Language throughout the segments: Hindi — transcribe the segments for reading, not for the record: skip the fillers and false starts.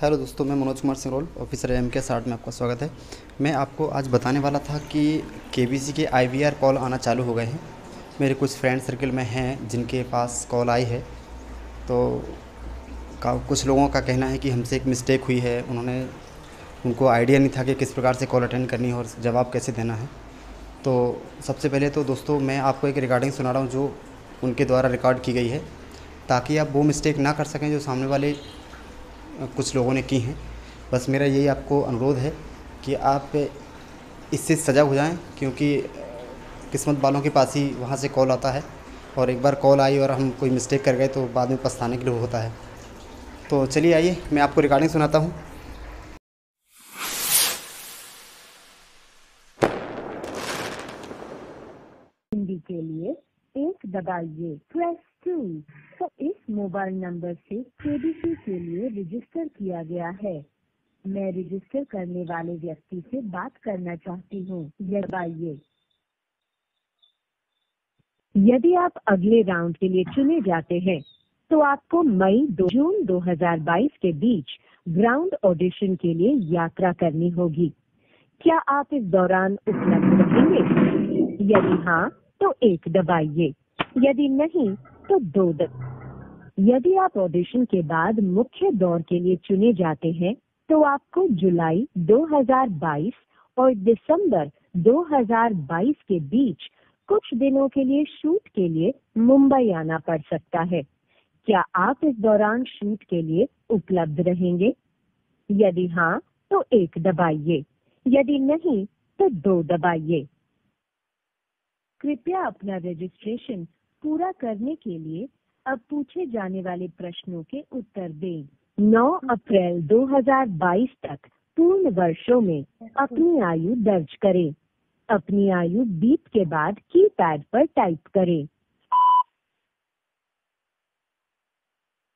हेलो दोस्तों, मैं मनोज कुमार सिंगरोल, ऑफिसर एम के 60 में आपका स्वागत है। मैं आपको आज बताने वाला था कि केबीसी के आईवीआर कॉल आना चालू हो गए हैं। मेरे कुछ फ्रेंड सर्कल में हैं जिनके पास कॉल आई है। तो कुछ लोगों का कहना है कि हमसे एक मिस्टेक हुई है। उनको आइडिया नहीं था कि किस प्रकार से कॉल अटेंड करनी है और जवाब कैसे देना है। तो सबसे पहले तो दोस्तों, मैं आपको एक रिकॉर्डिंग सुना रहा हूँ जो उनके द्वारा रिकॉर्ड की गई है, ताकि आप वो मिस्टेक ना कर सकें जो सामने वाले कुछ लोगों ने की हैं। बस मेरा यही आपको अनुरोध है कि आप इससे सजग हो जाएं, क्योंकि किस्मत वालों के पास ही वहाँ से कॉल आता है, और एक बार कॉल आई और हम कोई मिस्टेक कर गए तो बाद में पछताने के लिए होता है। तो चलिए आइए, मैं आपको रिकॉर्डिंग सुनाता हूँ। हिंदी के लिए एक दबाइए, प्रेस 2। तो इस मोबाइल नंबर से केबीसी के लिए रजिस्टर किया गया है। मैं रजिस्टर करने वाले व्यक्ति से बात करना चाहती हूँ, दबाइए। यदि आप अगले राउंड के लिए चुने जाते हैं तो आपको मई 2 जून 2022 के बीच ग्राउंड ऑडिशन के लिए यात्रा करनी होगी। क्या आप इस दौरान उपलब्ध रहेंगे? यदि हाँ तो 1 दबाइए, यदि नहीं तो 2 दबाइए। यदि आप ऑडिशन के बाद मुख्य दौर के लिए चुने जाते हैं तो आपको जुलाई 2022 और दिसंबर 2022 के बीच कुछ दिनों के लिए शूट के लिए मुंबई आना पड़ सकता है। क्या आप इस दौरान शूट के लिए उपलब्ध रहेंगे? यदि हाँ तो 1 दबाइए, यदि नहीं तो 2 दबाइए। कृपया अपना रजिस्ट्रेशन पूरा करने के लिए अब पूछे जाने वाले प्रश्नों के उत्तर दें। 9 अप्रैल 2022 तक पूर्ण वर्षों में अपनी आयु दर्ज करें। अपनी आयु बीप के बाद कीपैड पर टाइप करें।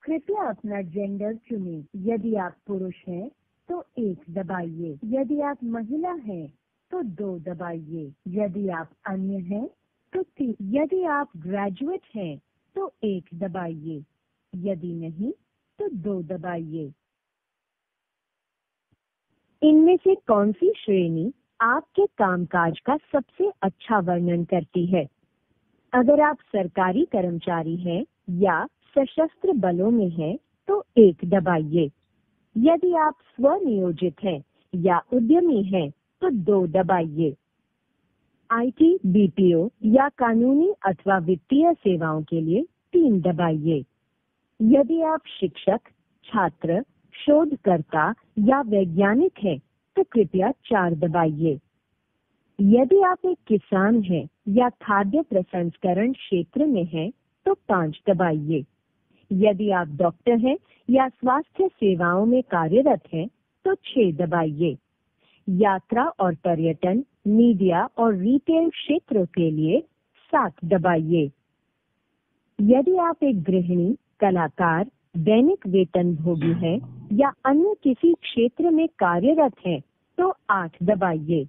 कृपया अपना जेंडर चुनें। यदि आप पुरुष हैं तो 1 दबाइए, यदि आप महिला हैं तो 2 दबाइए, यदि आप अन्य हैं तो 3, यदि आप ग्रेजुएट हैं तो 1 दबाइए, यदि नहीं तो 2 दबाइए। इनमें से कौन सी श्रेणी आपके कामकाज का सबसे अच्छा वर्णन करती है? अगर आप सरकारी कर्मचारी हैं या सशस्त्र बलों में हैं तो 1 दबाइए। यदि आप स्वनियोजित हैं या उद्यमी हैं तो 2 दबाइए। आईटी, बीपीओ या कानूनी अथवा वित्तीय सेवाओं के लिए 3 दबाइए। यदि आप शिक्षक, छात्र, शोधकर्ता या वैज्ञानिक हैं तो कृपया 4 दबाइए। यदि आप एक किसान हैं या खाद्य प्रसंस्करण क्षेत्र में हैं तो 5 दबाइए। यदि आप डॉक्टर हैं या स्वास्थ्य सेवाओं में कार्यरत हैं तो 6 दबाइए। यात्रा और पर्यटन, मीडिया और रिटेल क्षेत्रों के लिए 7 दबाइए। यदि आप एक गृहिणी, कलाकार, दैनिक वेतनभोगी हैं या अन्य किसी क्षेत्र में कार्यरत हैं तो 8 दबाइए।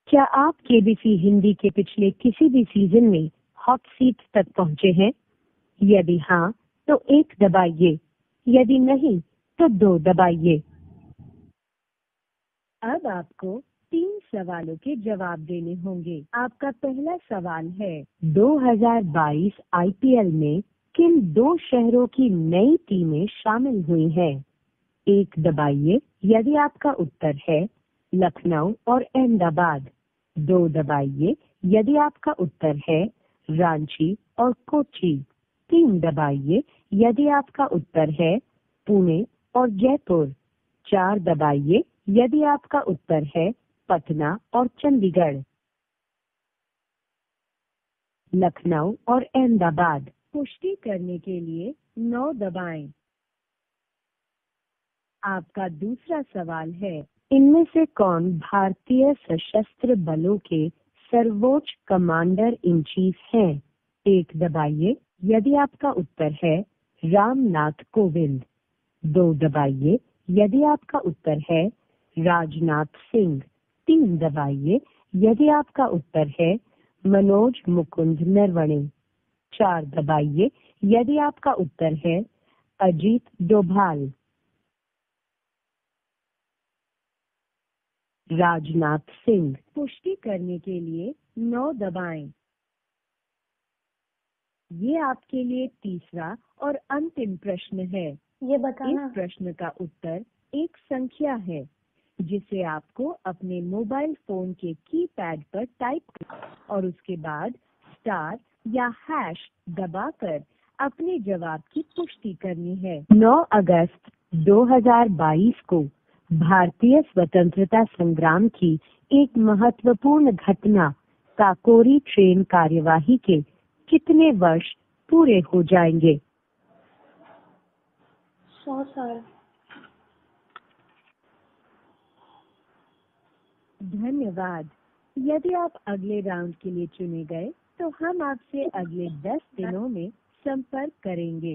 क्या आप केबीसी हिंदी के पिछले किसी भी सीजन में हॉट सीट तक पहुंचे हैं? यदि हाँ तो 1 दबाइए, यदि नहीं तो 2 दबाइए। अब आपको 3 सवालों के जवाब देने होंगे। आपका पहला सवाल है, 2022 आईपीएल में किन 2 शहरों की नई टीमें शामिल हुई हैं? 1 दबाइए, यदि आपका उत्तर है लखनऊ और अहमदाबाद। 2 दबाइए, यदि आपका उत्तर है रांची और कोच्चि। 3 दबाइए, यदि आपका उत्तर है पुणे और जयपुर। 4 दबाइए, यदि आपका उत्तर है पटना और चंडीगढ़। लखनऊ और अहमदाबाद। पुष्टि करने के लिए 9 दबाएं। आपका दूसरा सवाल है, इनमें से कौन भारतीय सशस्त्र बलों के सर्वोच्च कमांडर इन चीफ हैं? 1 दबाइए, यदि आपका उत्तर है रामनाथ कोविंद। 2 दबाइए, यदि आपका उत्तर है राजनाथ सिंह। 3 दबाइए, यदि आपका उत्तर है मनोज मुकुंद नरवणे। 4 दबाइए यदि आपका उत्तर है अजीत डोभाल। राजनाथ सिंह। पुष्टि करने के लिए 9 दबाएं। ये आपके लिए तीसरा और अंतिम प्रश्न है। ये बताना। इस प्रश्न का उत्तर एक संख्या है जिसे आपको अपने मोबाइल फोन के कीपैड पर टाइप कर और उसके बाद स्टार या हैश दबाकर अपने जवाब की पुष्टि करनी है। 9 अगस्त 2022 को भारतीय स्वतंत्रता संग्राम की एक महत्वपूर्ण घटना काकोरी ट्रेन कार्यवाही के कितने वर्ष पूरे हो जाएंगे? 100 साल। धन्यवाद। यदि आप अगले राउंड के लिए चुने गए तो हम आपसे अगले 10 दिनों में संपर्क करेंगे।